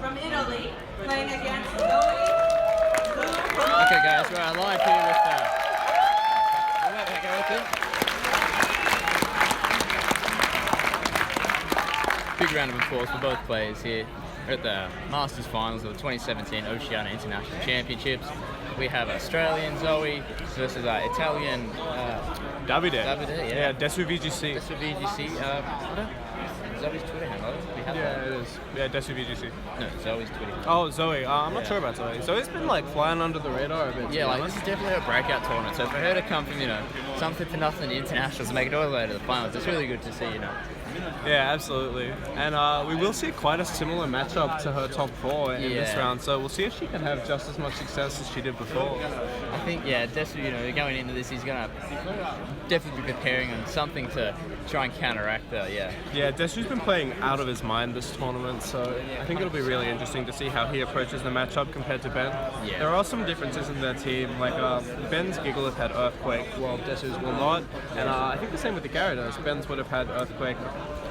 from Italy, playing against Zoe. Okay, guys, we're live here with we'll let that go with it. Big round of applause for both players here. We're at the Masters Finals of the 2017 Oceania International Championships. We have Australian Zoe versus Italian Davide. Yeah. Desu VGC. Desu VGC. Zoe's Twitter handle. We have that. It is. Yeah, Desu VGC. No, Zoe's Twitter handle. Oh, Zoe. I'm not sure about Zoe. Zoe's been like flying under the radar a bit. Yeah, like this is definitely a breakout tournament. So for her to come from, something to nothing internationals and make it all the way to the finals, it's really good to see, Yeah, absolutely. And we will see quite a similar matchup to her top four in this round. So we'll see if she can have just as much success as she did before. I think, Desu, going into this, he's going to definitely be preparing on something to try and counteract that, Yeah, Desu's been playing out of his mind this tournament, so I think it'll be really interesting to see how he approaches the matchup compared to Ben. Yeah. There are some differences in their team, like Ben's Gigalith had Earthquake, while Desu's will not, and I think the same with the Gyarados. Ben's would have had Earthquake,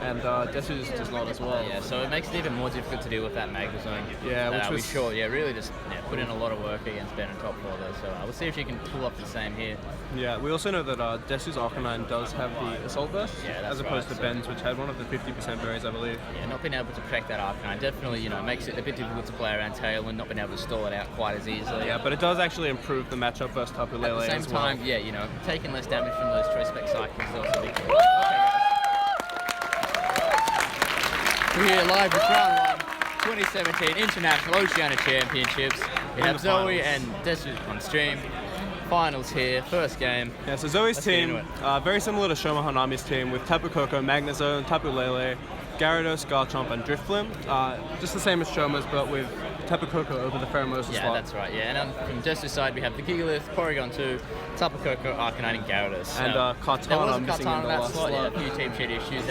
and Desu's does not as well. Yeah, so it makes it even more difficult to deal with that Magnezone. Yeah, which was... really just put in a lot of work against Ben in top four though, so we'll see if she can pull off the same here. Yeah, we also know that Desu's Arcanine does have the Assault Burst, as opposed to Ben's, which had one of the 50% berries, I believe. Yeah, not being able to protect that Arcanine definitely, makes it a bit difficult to play around tail and not being able to stall it out quite as easily. Yeah, but it does actually improve the matchup versus Tapu Lele as well. At the same time, taking less damage from those Choice Spec cycles is also big. We're here live with round 1, 2017 International Oceania Championships. We have Zoe and Desu on stream. Finals here, first game. Yeah, so Zoe's team, very similar to Shoma Hanami's team, with Tapu Koko, Magnezone, Tapu Lele, Gyarados, Garchomp, and Drifblim. Just the same as Shoma's, but with Tapu Koko over the Pheromosa slot. Yeah, that's right. Yeah, and from Desu's side, we have the Gigalith, Porygon 2, Tapu Koko, Arcanine, and Gyarados. And Kartana there was a missing Kartana in the that last slot. slot. Yeah, a few team cheat issues.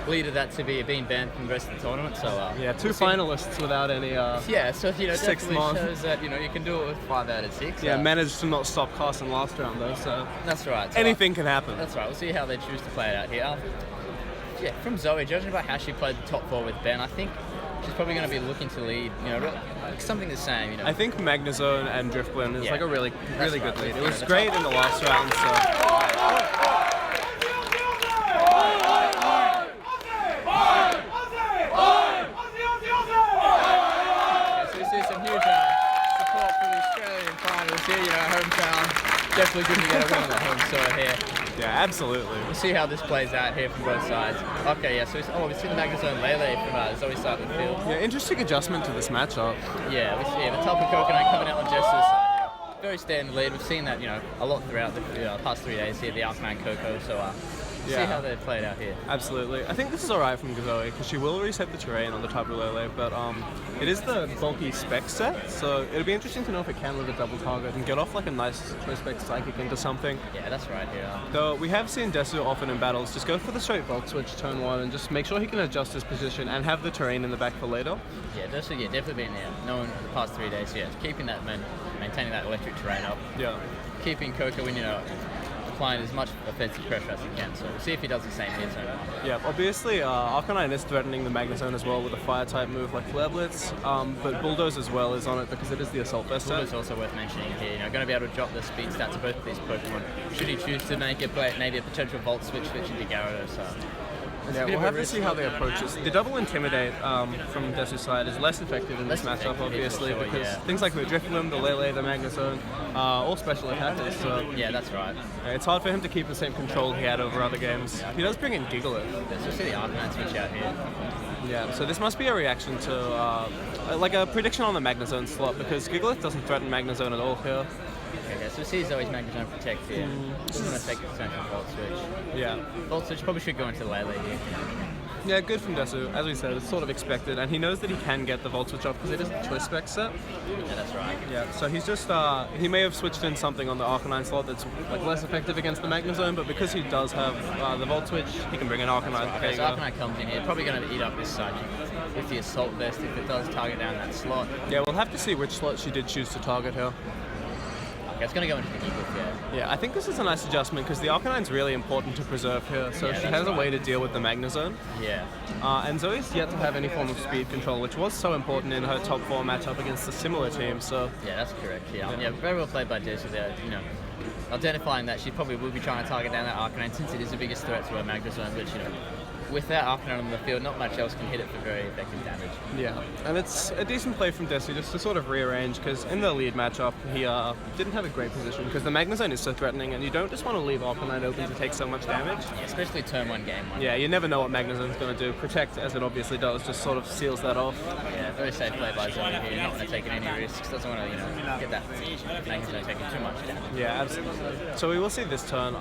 Leaded that to being banned from the rest of the tournament. So yeah, two finalists without any. So definitely shows that you can do it with 5 out of 6. Yeah, managed to not stop Carson last round though. So that's right. So anything can happen. That's right. We'll see how they choose to play it out here. From Zoe, judging by how she played the top 4 with Ben, I think she's probably going to be looking to lead. Something the same. I think Magnezone and Drifblim is like a really good lead. It was the great in the last round. So. Definitely good to get a win on the home soil here. Yeah, absolutely. We'll see how this plays out here from both sides. Okay, so we've seen the Magnezone Lele from Zoe's side of the field. Yeah, interesting adjustment to this matchup. Yeah, we see the Tapu Coconut coming out on Jess's side. Very standard lead. We've seen that, a lot throughout the past 3 days here, the Arcanine Coco, so see how they played out here. Absolutely. I think this is alright from Zoe, because she will reset the terrain on the Tapu Lele, but it is the bulky spec set, so it'll be interesting to know if it can live a double target and get off like a nice Choice Spec Psychic into something. Yeah, that's right here. Though we have seen Desu often in battles just go for the straight Volt Switch turn 1 and just make sure he can adjust his position and have the terrain in the back for later. Yeah, Desu, definitely been known for the past 3 days, keeping that, maintaining that electric terrain up. Yeah. Keeping Coco in, applying as much offensive pressure as he can, so we'll see if he does the same here soon. Yeah, obviously Arcanine is threatening the Magnezone as well with a Fire-type move like Flare Blitz, but Bulldoze as well is on it because it is the Assault Vest set. Bulldoze is also worth mentioning here, going to be able to drop the speed stats of both of these Pokemon, should he choose to make it maybe a potential Volt Switch into Gyarados. Yeah, we'll have to see how they approach this. The double Intimidate from Desu's side is less effective in this matchup, obviously, because things like the Drifblim, the Lele, the Magnezone, all special attackers. So yeah, that's right. It's hard for him to keep the same control he had over other games. He does bring in Gigalith. Let's see the Arcanine switch out here. Yeah, so this must be a reaction to like a prediction on the Magnezone slot, because Gigalith doesn't threaten Magnezone at all here. Okay, so we see Zoe's Magnezone protect here. Doesn't want to take the potential Volt Switch. Yeah. Volt Switch probably should go into Lele here. Yeah, good from Desu. As we said, it's sort of expected, and he knows that he can get the Volt Switch off because it is a Choice Spec set. Yeah, that's right. Yeah, so he's just, he may have switched in something on the Arcanine slot that's like less effective against the Magnezone, but because he does have the Volt Switch, he can bring an Arcanine. Right. Okay, so Arcanine comes in here, probably going to eat up this side with the Assault Vest if it does target down that slot. Yeah, we'll have to see which slot she did choose to target her. Okay, it's going to go into the Giggles, yeah. Yeah, I think this is a nice adjustment because the Arcanine's really important to preserve here, so Yeah, she that's has a way right. to deal with the Magnezone. Yeah. And Zoe's yet to have any form of speed control, which was so important in her top 4 matchup against a similar team, so... Yeah, that's correct, yeah. Very well played by Desi there, identifying that she probably will be trying to target down that Arcanine since it is the biggest threat to her Magnezone, which, with that Arcanine on the field, not much else can hit it for very effective damage. Yeah, and it's a decent play from Desi just to sort of rearrange, because in the lead matchup, he didn't have a great position, because the Magnezone is so threatening, and you don't just want to leave Arcanine open to take so much damage. Yeah, especially turn 1, game 1. Yeah, you never know what Magnezone's going to do. Protect, as it obviously does, just sort of seals that off. Yeah, very safe play by Zoe here, not going to take any risks, doesn't want to, get that Magnezone taking too much damage. Yeah, absolutely. So we will see this turn.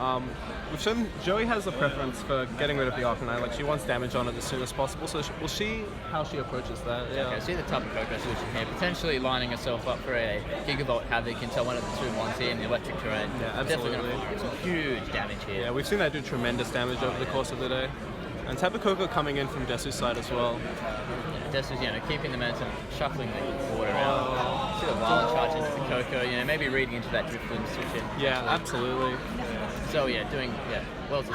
We've shown Joey has a preference for getting rid of the Arcanine, like she wants damage on it as soon as possible, so we'll see how she approaches that. Yeah. Okay, see the Tapu Koko switching here, potentially lining herself up for a Gigavolt Havoc into one of the 2 Mons here in the electric terrain. Yeah, absolutely. Definitely going to put some huge damage here. Yeah, we've seen that do tremendous damage over the course of the day. And Tapu Koko coming in from Desu's side as well. Desu's, keeping the momentum, shuffling the water out. See the wild charge into the Koko, maybe reading into that drift and switch in. Yeah, absolutely. So well to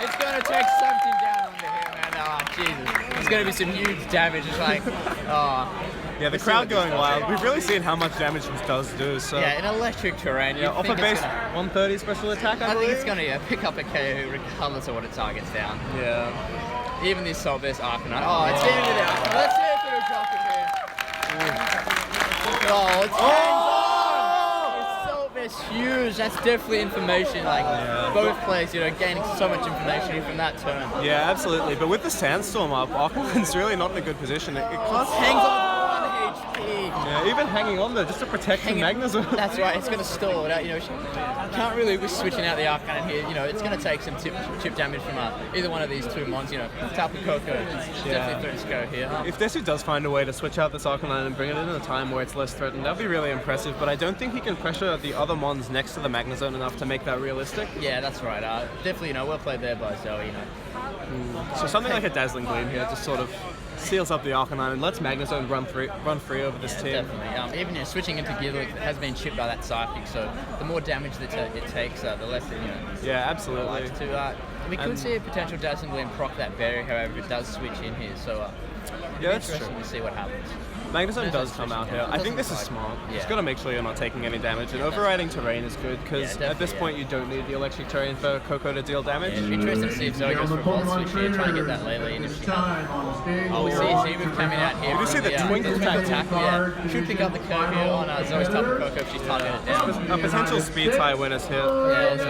it's going to take something down under here, man. Oh, Jesus. There's going to be some huge damage. It's like, Yeah, the crowd going wild. We've really seen how much damage this does do. So yeah, in electric terrain. Yeah, off a base 130 special attack, I think it's going to pick up a KO regardless of what it targets down. Yeah. Even this Assault-based Arcanine. Oh, it's getting it out. Let's see if it'll drop it here. Oh, it's hangs on! It's huge. That's definitely information. Both players, gaining so much information from that turn. Yeah, absolutely. But with the Sandstorm up, Arcanine's really not in a good position. It can't hangs on for 1 HP. Yeah, even hanging on there just to protect the Magnezone. That's right. It's going to stall it out. She can't really be switching out the Arcanine here. It's going to take some chip damage from either one of these 2 Mons. Tapu Koko definitely threatens to go here. If Desu does find a way to switch out this Arcanine and bring it in at a time where it's less threatened, that'd be really impressive. But I don't think he can pressure the other Mons next to the Magnezone enough to make that realistic. Yeah, that's right. Definitely, well played there by Zoe. So something like a Dazzling Gleam here just sort of seals up the Arcanine and lets Magnezone run free over this team. Definitely. Even switching into Giggles has been chipped by that Psychic, so the more damage that it takes, the less it Yeah, absolutely. likes to. We could see a potential Dazzling Gleam proc that barrier, however, it does switch in here. So yeah, that's interesting true. to see what happens. Magnezone does come out here. I think this is smart. Just got to make sure you're not taking any damage, and overriding terrain is good because at this point you don't need the electric terrain for Koko to deal damage. Yeah, it'd be interesting to see if Zoe goes for a Volt Switch here, trying to get that Lele in if she can. Oh, we see Zebu coming out here. You see the twinkle tackle. Yeah, should pick up the curve here on Zoe's Tapu Koko if she's targeting it down. A potential speed tie winners here. Yeah, it's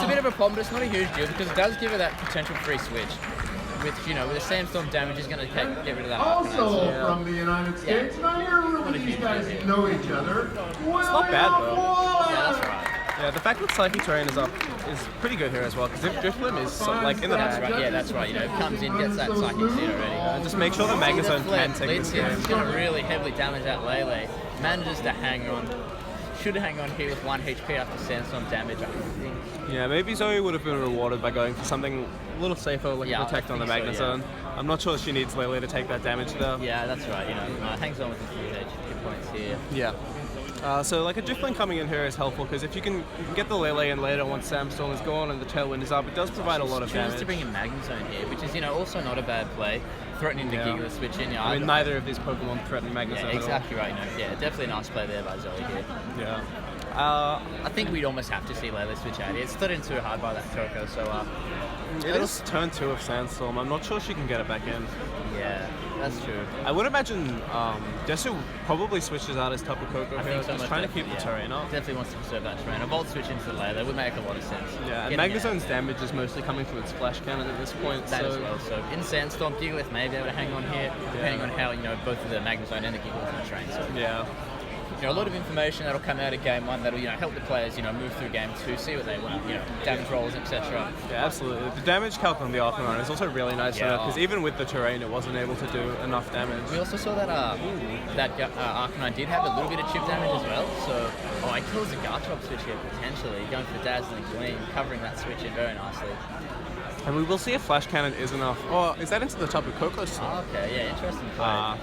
a bit of a problem, but it's not a huge deal because it does give her that potential free switch. With with the Sandstorm damage, is going to get rid of that. Also from the United States, now here you guys know each other. It's not bad though. Yeah, that's right. Yeah, the fact that Psychic Terrain is up is pretty good here as well, because if Driftloom is in the bag. Right. Yeah, that's right. It comes in, gets that Psychic seed already. Just make sure the Magnezone can take this game. It's going to really heavily damage that Lele. Manages to hang on. Should hang on here with 1 HP after Sandstorm damage, I think. Yeah, maybe Zoe would have been rewarded by going for something a little safer, like a Protect on the Magnezone. I'm not sure she needs Lele to take that damage though. Yeah, that's right. Hangs on with a few HP points here. Yeah. So like a Driftling coming in here is helpful because if you can get the Lele in later once Sandstorm is gone and the Tailwind is up, it does provide a lot of damage. To bring in Magnezone here, which is also not a bad play. Threatening the Giga switch in. I mean, neither of these Pokemon threaten Magnezone. Yeah, exactly right. Yeah, definitely a nice play there by Zoe here. Yeah. I think we'd almost have to see Lele switch out here. It's threatened too hard by that Koko, so it is turn 2 of Sandstorm. I'm not sure she can get it back in. Yeah, that's true. I would imagine Desu probably switches out his Tapu Koko here, so just trying to keep the terrain up. Definitely wants to preserve that terrain. A Volt switch into the Lele would make a lot of sense. Yeah, and Magnezone's damage is mostly coming from its Flash Cannon at this point. That as well. So in Sandstorm, Gigalith may be able to hang on here, depending on how both of the Magnezone and the Gigalith can train. So yeah. A lot of information that'll come out of game 1 that'll help the players move through game 2, see what they want, damage rolls, etc. Yeah, absolutely. The damage calc on the Arcanine is also really nice because even with the terrain, it wasn't able to do enough damage. We also saw that Arcanine did have a little bit of chip damage as well. So he kills the Garchomp switch here potentially, going for Dazzling Gleam, covering that switch in very nicely. And we will see if Flash Cannon is enough. Oh, is that into the Tapu Koko slot? Okay, yeah, interesting play.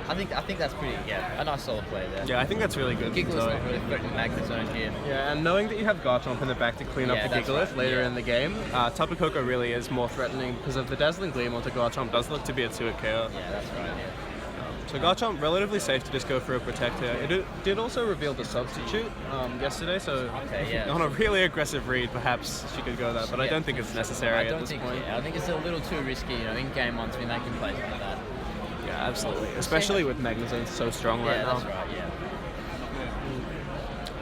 I think that's pretty, a nice solid play there. Yeah, I think that's really good. Gigalith's not really threatening Magnezone here. Yeah, and knowing that you have Garchomp in the back to clean up the Gigalith later in the game, Tapu Koko really is more threatening because of the Dazzling Gleam onto Garchomp does look to be a 2-hit KO. Yeah, that's right, So Garchomp, relatively safe to just go for a Protect here. It did also reveal the Substitute yesterday, so on a really aggressive read, perhaps she could go that, but I don't think it's necessary at this point. I think it's a little too risky, in game one to be making plays like that. Yeah, absolutely. Especially with Magnezone so strong right now. That's right,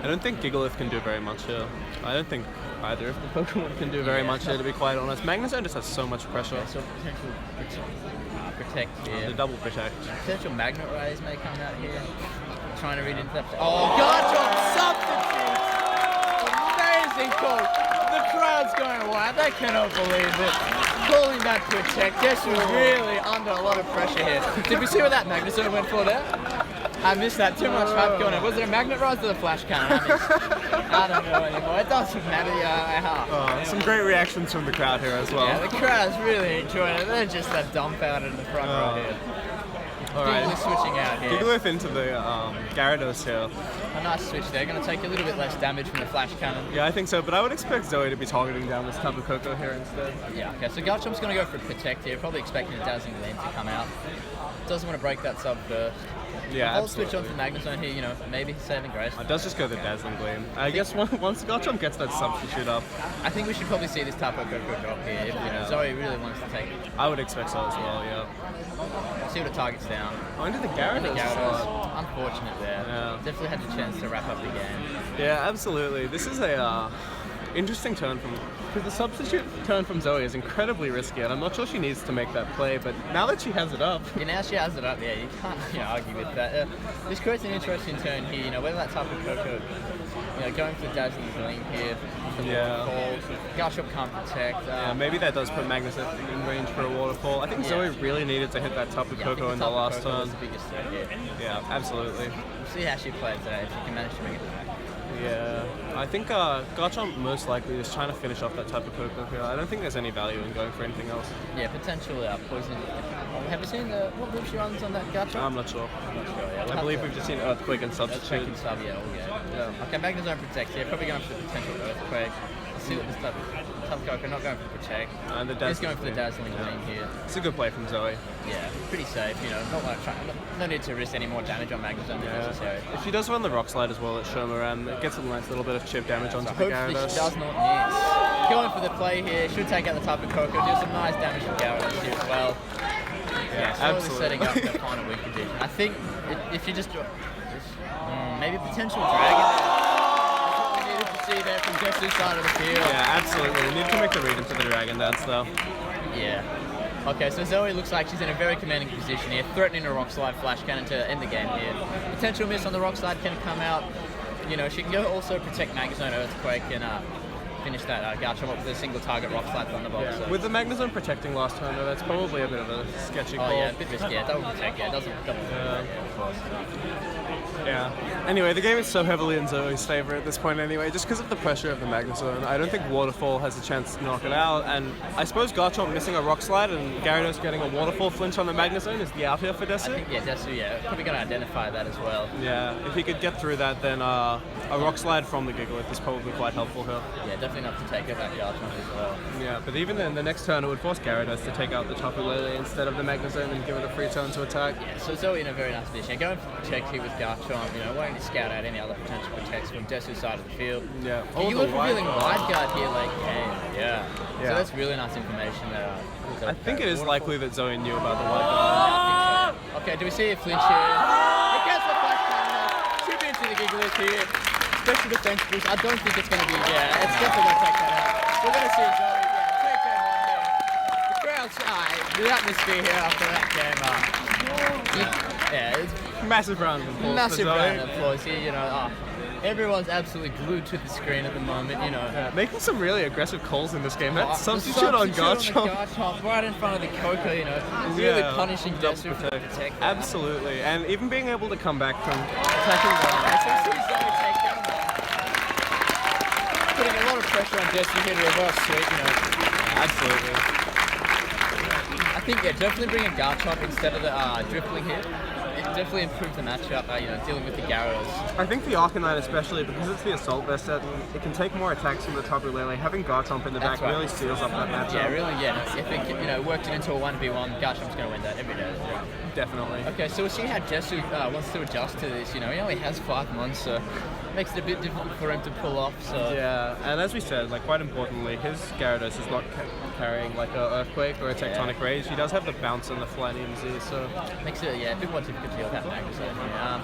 I don't think Gigalith can do very much here. I don't think either of the Pokemon can do very much here, to be quite honest. Magnezone just has so much pressure. So potential protect here. The double Protect. Potential Magnet Rays may come out here. Trying to read into that. Oh, Garchomp substitute! Amazing call. The crowd's going wild. They cannot believe it. Calling that Protect. Yes, we're really under a lot of pressure here. Did we see what that Magnezone went for there? I missed that. Too much hype going on. Was it a Magnet Rise or the Flash Cannon? I don't know anymore. It doesn't matter. Some great reactions from the crowd here as well. Yeah, the crowd's really enjoying it. They're just that dumbfounded in the front row here. Alright. Gigalith switching out here. Gigalith into the Gyarados here. A nice switch there. Going to take a little bit less damage from the Flash Cannon. Yeah, I think so, but I would expect Zoe to be targeting down this Tapu Koko here instead. Yeah, okay, so Garchomp's going to go for a Protect here, probably expecting a Dazzling Gleam to come out. Doesn't want to break that sub first. Yeah, I'll switch on to Magnezone here, maybe saving grace. It does just go the Dazzling Gleam. I guess once Garchomp gets that substitute up, I think we should probably see this Tapu Koko drop here if Zoe really wants to take it. I would expect so as well, See what it targets down. Oh, into the Gyarados. Unfortunate there. Yeah. Definitely had the chance to wrap up the game. Yeah, absolutely. This is a interesting turn because the substitute turn from Zoe is incredibly risky, and I'm not sure she needs to make that play, but now that she has it up... Yeah, now she has it up, you can't argue with that. This creates an interesting turn here, whether that Tapu Koko, going for the Dazzling Gleam here, the waterfall, Garchomp can't protect. Maybe that does put Magnus in range for a waterfall. I think Zoe really needed to hit that Tapu Koko in the last turn. Was the biggest threat here. Yeah, absolutely. We'll see how she plays today, if she can manage to make it back. Yeah, I think Garchomp most likely is trying to finish off that Tapu Koko here. I don't think there's any value in going for anything else. Yeah, potential poison. Have you seen what move she runs on that Garchomp? I'm not sure. I believe we've just seen Earthquake and Substitute. Earthquake and Sub, yeah. Okay, Magnezone Protects here. Probably going for the potential Earthquake. Let's see what this Tapu Koko, not going for Protect. And He's going for the Dazzling Gleam here. It's a good play from Zoe. Yeah, pretty safe, no need to risk any more damage on Magnezone if necessary. If she does run the Rock Slide as well at Shomaran, it gets a nice little bit of chip damage onto the Gyarados. Hopefully she does not miss. Going for the play here, should take out the Tapu Koko, do some nice damage to Gyarados here as well. Yeah, absolutely setting up the final win condition. I think if you just maybe potential Dragon. See there from Jessu's side of the field. Yeah, absolutely. We need to make the read into the Dragon Dance though. Yeah. Okay, so Zoe looks like she's in a very commanding position here, threatening a Rock Slide Flash Cannon to end the game here. Potential miss on the Rock Slide can come out. She can go also protect Magnezone Earthquake and finish that Garchomp up with a single target Rock Slide Thunderbolt. Yeah. So. With the Magnezone protecting last turn though, that's probably a bit of a sketchy call. Oh yeah, a bit risky. Yeah, double protect. Yeah, it doesn't. Of course. Yeah. Anyway, the game is so heavily in Zoe's favor at this point anyway, just because of the pressure of the Magnezone. I don't think Waterfall has a chance to knock it out, and I suppose Garchomp missing a Rock Slide and Gyarados getting a Waterfall flinch on the Magnezone is the out here for Desu. I think, Desu, probably going to identify that as well. Yeah, if he could get through that, then a Rock Slide from the Gigalith is probably quite helpful here. Yeah, definitely enough to take out that Garchomp as well. Yeah, but even then, the next turn it would force Gyarados to take out the Tapu Lele instead of the Magnezone and give it a free turn to attack. Yeah, so Zoe in a very nice position. Going for the protect here with Garchomp, wanting to scout out any other potential protects from Desu's side of the field. Yeah. You look revealing wide guard here late game. Yeah. So that's really nice information there. I think it is likely that Zoe knew about the wide guard. Okay, do we see a flinch here? It gets the flash cannon. Shoot into the Gigalith here. Special defense boost. I don't think it's going to be, it's definitely going to take that out. We're going to see Zoe, take that one here. The crowd's the atmosphere here after that game. It's massive round of applause. Massive round of applause here, everyone's absolutely glued to the screen at the moment, making some really aggressive calls in this game. That substitute on Garchomp right in front of the Koko, really punishing Desu for the protect. Absolutely, and even being able to come back from attacking putting a lot of pressure on Desu here to reverse sweep, Absolutely. I think, definitely bring a Garchomp instead of the Driftling here. definitely improve the matchup, dealing with the Gyarados. I think the Arcanine especially, because it's the Assault Vest set, it can take more attacks from the top relay. Having Garchomp in the back really seals up that matchup. Yeah, really, yeah. If it, worked it into a 1v1, Garchomp's going to win that every day. Definitely. Okay, so we'll see how Desu wants to adjust to this. He only has 5 months, so it makes it a bit difficult for him to pull off. So yeah, and as we said, quite importantly, his Gyarados is not carrying an Earthquake or a Tectonic Rage. He does have the bounce and the Flying EMZ, so makes it a bit more difficult to deal with that Magnezone.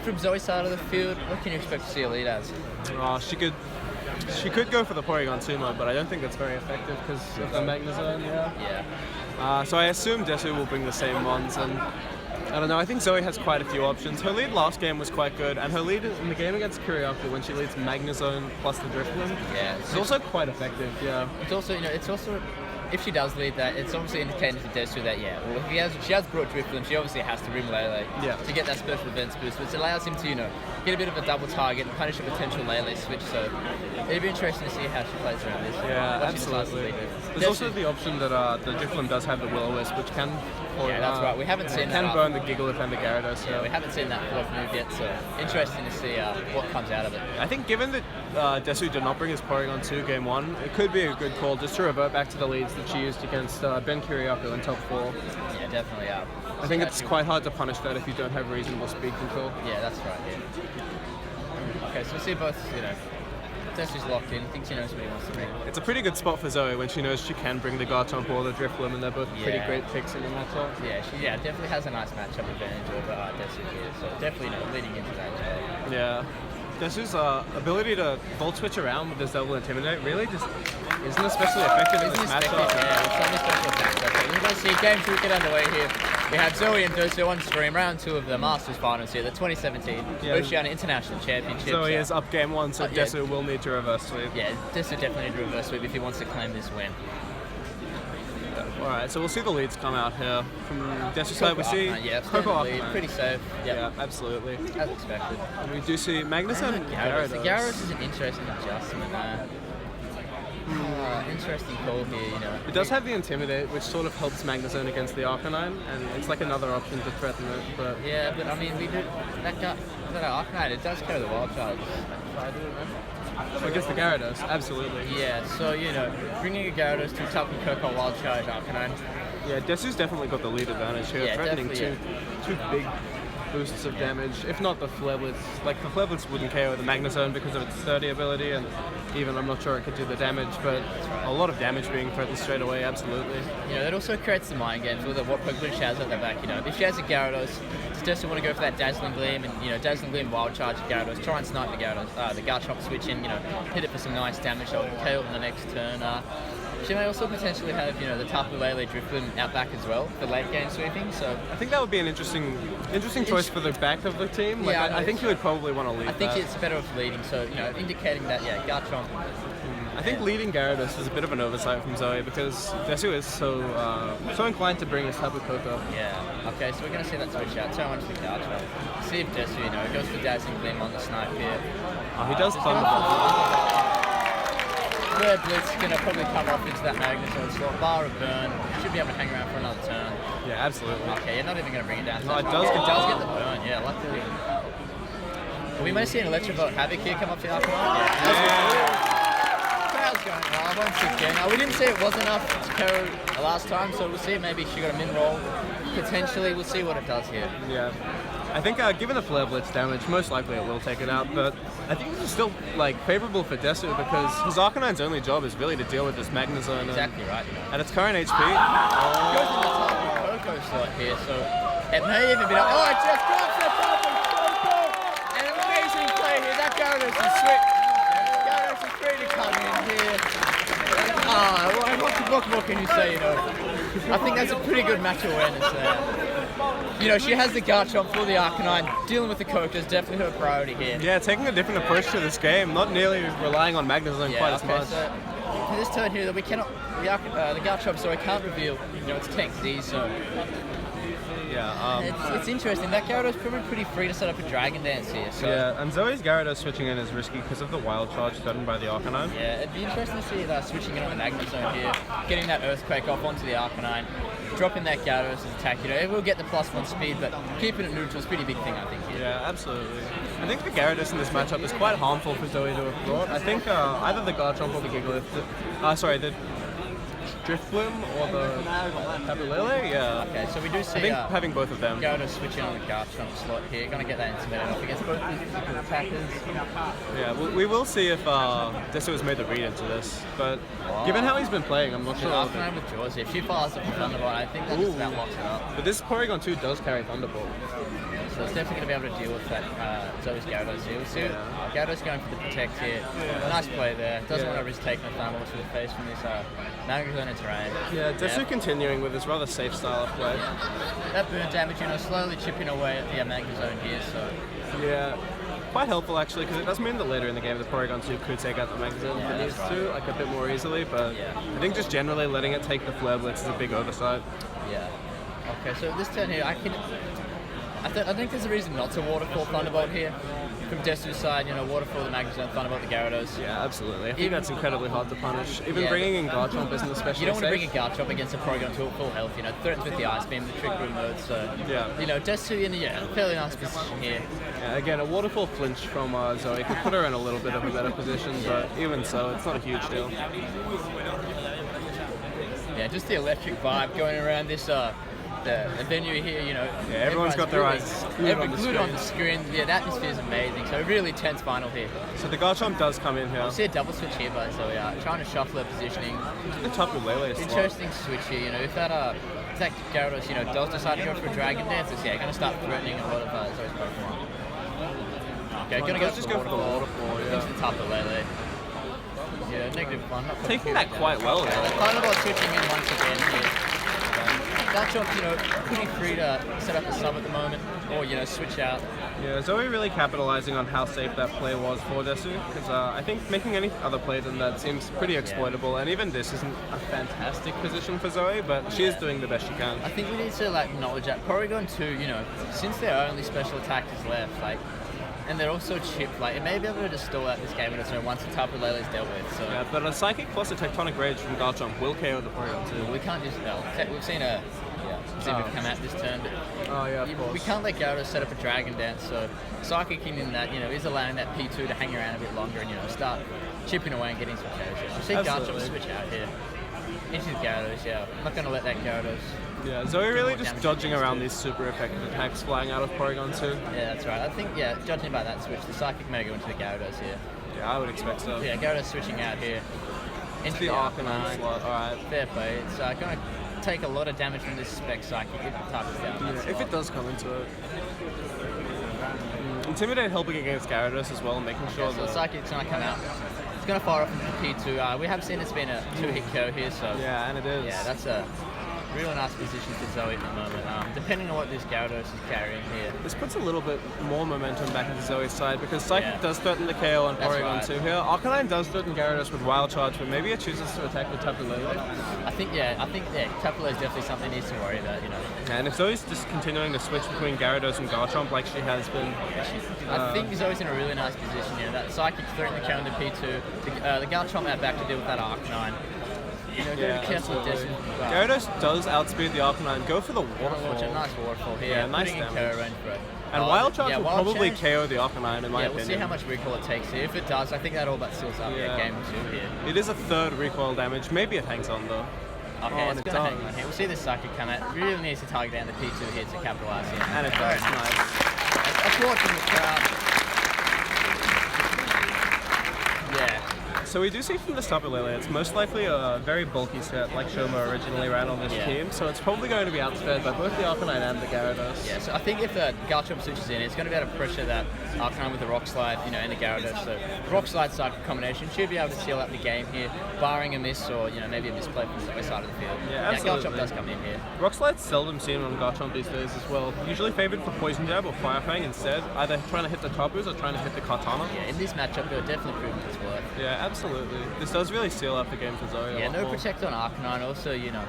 From Zoe's side of the field, what can you expect to see a lead as? She could go for the Porygon Sumo, but I don't think that's very effective because of the Magnezone. Yeah. So I assume Desu will bring the same ones, and I don't know, I think Zoe has quite a few options. Her lead last game was quite good, and her lead in the game against Kyriaku when she leads Magnezone plus the Drifloon, it's also quite effective. Yeah. It's also, if she does lead that, it's obviously indicating to Desu that, if she has brought Drifloon, she obviously has to ring Lele to get that special events boost, which allows him to, get a bit of a double target and punish a potential Lele switch, so it'd be interesting to see how she plays around this. Yeah, absolutely. There's also the option that the Drifloon does have the Will-O-Wisp, which can... that's right. We haven't seen that. Can burn the Gigalith and the Gyarados. Yeah, we haven't seen that fourth move yet, so interesting to see what comes out of it. I think given that Desu did not bring his Porygon 2 game 1, it could be a good call just to revert back to the leads that she used against Ben Kyriaku in top 4. Yeah, definitely. I think it's quite hard to punish that if you don't have reasonable speed control. Yeah, that's right. Yeah. Okay, so we see both, Desu's locked in, thinks he knows what he wants to bring. It's a pretty good spot for Zoe when she knows she can bring the Garchomp or the Drifloon, and they're both pretty great picks in the matchup. Yeah, definitely has a nice matchup advantage over Desu here, so definitely leading into that as well. Yeah. Desu's ability to Volt Switch around with this double Intimidate really just isn't especially effective in this matchup. Yeah, it's only special attack. We're going to see game 2 get underway here. We have Zoe and Desu on stream, round 2 of the Masters Finals here, the 2017 Oceania International Championships. Zoe is up game 1, so Desu will need to reverse sweep. Yeah, Desu definitely need to reverse sweep if he wants to claim this win. Alright, so we'll see the leads come out here. From Desu's side, we see Coco lead, pretty safe. Yeah, absolutely. As expected. And we do see Magnezone and Gyarados. The Gyarados is an interesting adjustment. Interesting call here, It does have the Intimidate, which sort of helps Magnezone against the Arcanine, and it's like another option to threaten it. But yeah, but I mean, we do that Arcanine. It does carry the Wild Charge. I do remember. Against the Gyarados, absolutely. Yeah, so bringing a Gyarados to top and Coco Wild Charge Arcanine. Yeah, Desu's definitely got the lead advantage here, threatening two big boosts of damage, if not the Flare Blitz. The Flare Blitz wouldn't KO the Magnezone because of its 30 ability, and even I'm not sure it could do the damage, but a lot of damage being threatened straight away, absolutely. It also creates the mind games with what Pokemon she has at the back. If she has a Gyarados, does Desu want to go for that Dazzling Gleam and Dazzling Gleam Wild Charge Gyarados, try and snipe the Gyarados, the Garchomp switch in, hit it for some nice damage, or KO in the next turn. She may also potentially have, the Tapu Lele Drifloon out back as well for late game sweeping. So I think that would be an interesting choice for the back of the team. I think you would probably want to lead. I think it's better off leading. So indicating that Garchomp. I think leading Gyarados is a bit of an oversight from Zoe because Desu is so inclined to bring his Tapu Koko. Yeah. Okay, so we're going to see that switch out. So much for Garchomp. See if Desu, goes for Dazzling Gleam on the snipe here. He does Thunderbolt. Flare Blitz going to probably come off into that Magnezone slot. Bar of Burn. Should be able to hang around for another turn. Yeah, absolutely. Okay, you're not even going to bring it down. No, it does get the burn, luckily. We may see an Electrovolt Havoc here come up the upper line. Crowd's going wild once again. We didn't see it was enough to KO last time, so we'll see. Maybe she got a min roll. Potentially, we'll see what it does here. Yeah. I think given the Flare Blitz damage, most likely it will take it out, but I think this is still favourable for Desu because his Arcanine's only job is really to deal with this Magnezone. Exactly right. At its current HP. Goes in the Tapu Koko slot here, so it may even be... Oh, it just drops the Tapu Koko! An amazing play here. That Gyarados is sweet. Gyarados is free to come in here. What more can you say, I think that's a pretty good match awareness there. She has the Garchomp for the Arcanine. Dealing with the Coco is definitely her priority here. Yeah, taking a different approach to this game, not nearly relying on Magnezone quite as much. So for this turn here, that we cannot, the Garchomp, so I can't reveal, its Tank Z, so Yeah. It's interesting. That Gyarados probably pretty free to set up a Dragon Dance here. So. Yeah, and Zoe's Gyarados switching in is risky because of the Wild Charge threatened by the Arcanine. Yeah, it'd be interesting to see that switching in on the Magnet Zone here, getting that Earthquake off onto the Arcanine, dropping that Gyarados' attack. You know, it will get the +1 speed, but keeping it neutral is a pretty big thing, I think. Here. Yeah, absolutely. I think the Gyarados in this matchup is quite harmful for Zoe to have brought. I think either the Garchomp or the Gigalith, the Drifloom or the Tabulele, yeah. Okay, so we do see I think having both of them. Gyarados switching on the Garchomp slot here, going to get that intimidated off against both these physical attackers. Yeah, we will see if Desu has made the read into this, but given how he's been playing, I'm not sure. Arcanine with Jaws, if she fires up with Thunderbolt, I think that just about locks it up. But this Porygon 2 does carry Thunderbolt. So it's definitely going to be able to deal with that Zoe's Gyarados here. We'll see Gyarados going for the Protect here. Nice play there. Doesn't want to risk taking a Thunderbolt to the face from this Magazine terrain. Yeah, Desu continuing with his rather safe style of play. That burn damage, you know, slowly chipping away at the Magazine here, so... Yeah, quite helpful actually, because it does mean that later in the game the Porygon 2 could take out the Magazine if it needs to, like a bit more easily, but I think just generally letting it take the Flare Blitz is a big oversight. Yeah. Okay, so this turn here, I think there's a reason not to Waterfall Thunderbolt here. From Desu's side, you know, Waterfall the Magazine, Thunderbolt the Gyarados. Yeah, absolutely. I think that's incredibly hard to punish. Even bringing in Garchomp isn't especially You don't want to safe. bring a Garchomp against a Porygon 2 at full health, you know, threatens with the Ice Beam, the Trick Room mode, so... Yeah. You know, Desu in a fairly nice position here. Yeah, again, a Waterfall flinch from Zoe could put her in a little bit of a better position, but even so, it's not a huge deal. Yeah, just the electric vibe going around this the venue here, you know. Yeah, everyone's got their eyes glued on the screen. Yeah, the atmosphere is amazing. So a really tense final here. So the Garchomp does come in here. We'll see a double switch here by Zoe, trying to shuffle her positioning. The top of Lele Interesting switch here, you know, if that Gyarados, you know, does decide to go for a Dragon Dance, it's going to start threatening a lot of Zoe's Pokemon. Okay, going to go for the Waterfall, into the top of Lele. Yeah, -1. Taking that quite well. Thunderbolt switching in once again here. Garchomp, you know, pretty free to set up a sub at the moment, or, you know, switch out. Yeah, Zoe really capitalizing on how safe that play was for Desu, because I think making any other play than that seems pretty exploitable, and even this isn't a fantastic position for Zoe, but she is doing the best she can. I think we need to, like, acknowledge that Porygon 2, you know, since there are only special attackers left, like, and they're also chipped, like, it may be able to just stall out this game on its own once the Tapu Lele is dealt with, so... Yeah, but a Psychic plus a Tectonic Rage from Garchomp will KO the Porygon 2. We can't just... we've seen a... We've come out this turn, but of course. We can't let Gyarados set up a Dragon Dance, so Psychicking in that, you know, is allowing that P2 to hang around a bit longer and, you know, start chipping away and getting some KOs. I see Garchomp switch out here. Into Gyarados, I'm not going to let that Gyarados... Yeah, Zoe really just dodging around these super effective attacks flying out of Porygon 2. Yeah, that's right. I think, judging by that switch, the Psychic may go into the Gyarados here. Yeah, I would expect so. Yeah, Gyarados switching out here. Into the Arcanine slot, alright. Fair play. It's going to take a lot of damage from this Spec Psychic if it touches down that slot. If it does come into it. Intimidate helping against Gyarados as well, making sure so the Psychic's going to come out. It's going to fire off into P2. We have seen it's been a 2-hit KO here, so... Yeah, and it is. Yeah, that's a really nice position for Zoe at the moment, depending on what this Gyarados is carrying here. This puts a little bit more momentum back into Zoe's side, because Psychic does threaten the KO on Porygon 2 here. Arcanine does threaten Gyarados with Wild Charge, but maybe it chooses to attack with Tapu Lele. I think Tapu Lele is definitely something he needs to worry about, you know. Yeah, and if Zoe's just continuing to switch between Gyarados and Garchomp like she has been... I think Zoe's in a really nice position here. That Psychic threatening the KO on the P2, the Garchomp out back to deal with that Arcanine. You know, Gyarados does outspeed the Arcanine. Go for the Waterfall. A nice Waterfall here. Yeah, nice damage. And Wild Charge will probably KO the Arcanine, in my opinion. We'll see how much recoil it takes here. If it does, I think that all but seals up game 2 here. It is a third recoil damage. Maybe it hangs on, though. Okay, it's going to hang on here. We'll see the Psychic come out. Really needs to target down the P2 here to capitalize here. And it does. Nice. Applaud from the crowd. Yeah. So we do see from this Tapu Lele, it's most likely a very bulky set like Shoma originally ran on this team, so it's probably going to be outspared by both the Arcanine and the Gyarados. Yeah, so I think if the Garchomp switches in, it's going to be able to pressure that Arcanine with the Rock Slide, you know, and the Gyarados. So Rock Slide Psychic combination should be able to seal up the game here, barring a miss or, you know, maybe a misplay from the other side of the field. Yeah, absolutely. Garchomp does come in here. Rock Slide's seldom seen on Garchomp these days as well. Usually favoured for Poison Jab or Fire Fang instead, either trying to hit the Tapus or trying to hit the Kartana. Yeah, in this matchup, it'll definitely prove its worth. Yeah, absolutely. This does really seal up the game for Zoe. Yeah, no Protect on Arcanine. Also, you know,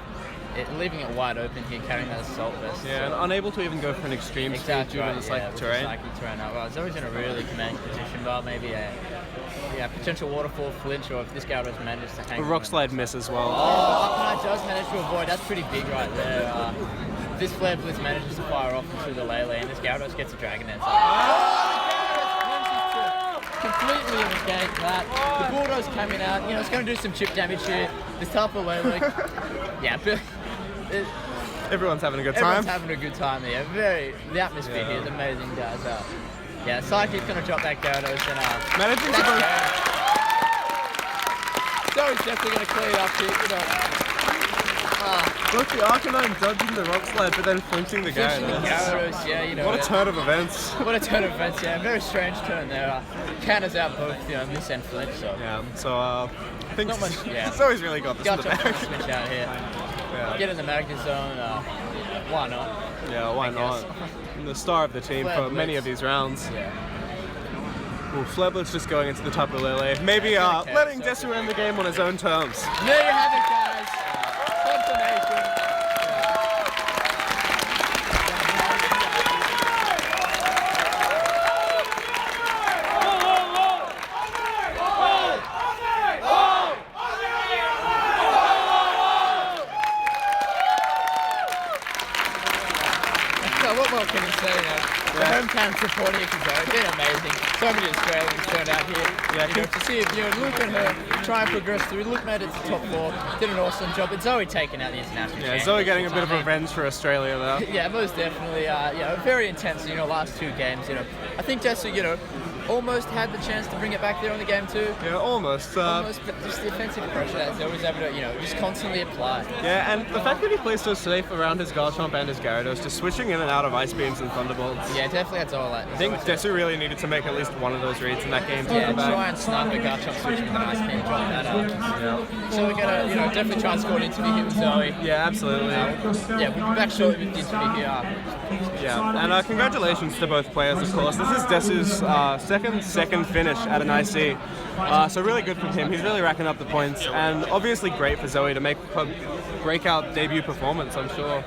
leaving it wide open here, carrying that assault vest. Yeah, and unable to even go for an extreme speed due to the psychic terrain. Well, Zoe's in a really commanding position, but maybe a potential waterfall flinch, or if this Gyarados manages to hang A rock slide miss as well. Arcanine does manage to avoid. That's pretty big right there. This Flare Blitz manages to fire off into the Lele, and this Gyarados gets a Dragon Dance. Completely negate that. The Bulldoze coming out, it's going to do some chip damage here. This Tapu Lele, Everyone's having a good time. Everyone's having a good time here. The atmosphere here is amazing, guys. Psychic's going to drop that Gyarados and managing to both. Zoe's definitely going to clear it up here, Look, the Arcanine dodging the rock slide, but then flinching the Gyarados. What a turn of events. What a turn of events, very strange turn there. Counters out both, miss and flinch, so. Yeah, so I think not much, Zoe's really got this in the bag. Switch out here. Get in the Magna Zone, why not? Yeah, why not? The star of the team Flare for Blitz. many of these rounds. Yeah. Flare Blitz just going into the Tapu Lele. Maybe letting Desu end the game on his own terms. There you have it, guys. Confirmation. What more can you say? The hometown supporting it has been amazing. So many Australians turned out here. To see Luke and her try and progress through. Luke made it to top 4, did an awesome job. But Zoe taking out the international championship. Zoe getting a bit of revenge for Australia there. Yeah, most definitely. Very intense. Last 2 games. I think Desu, almost had the chance to bring it back there on the game too. Yeah, almost. Almost, but just the offensive pressure that Zoe was able to, just constantly apply. Yeah, and the fact that he plays so safe around his Garchomp and his Gyarados, just switching in and out of Ice Beams and Thunderbolts. Yeah, definitely that's all that. I think Desu really needed to make at least one of those reads in that game. Yeah, try and snipe a Garchomp switch with an Ice Beam, drop that up. So we're gonna, definitely try and score an interview here with Zoe. Yeah, absolutely. We'll be back shortly with the interview here. Yeah, and congratulations to both players, of course. This is Desu's second finish at an IC. So really good from him. He's really racking up the points, and obviously great for Zoe to make her breakout debut performance, I'm sure.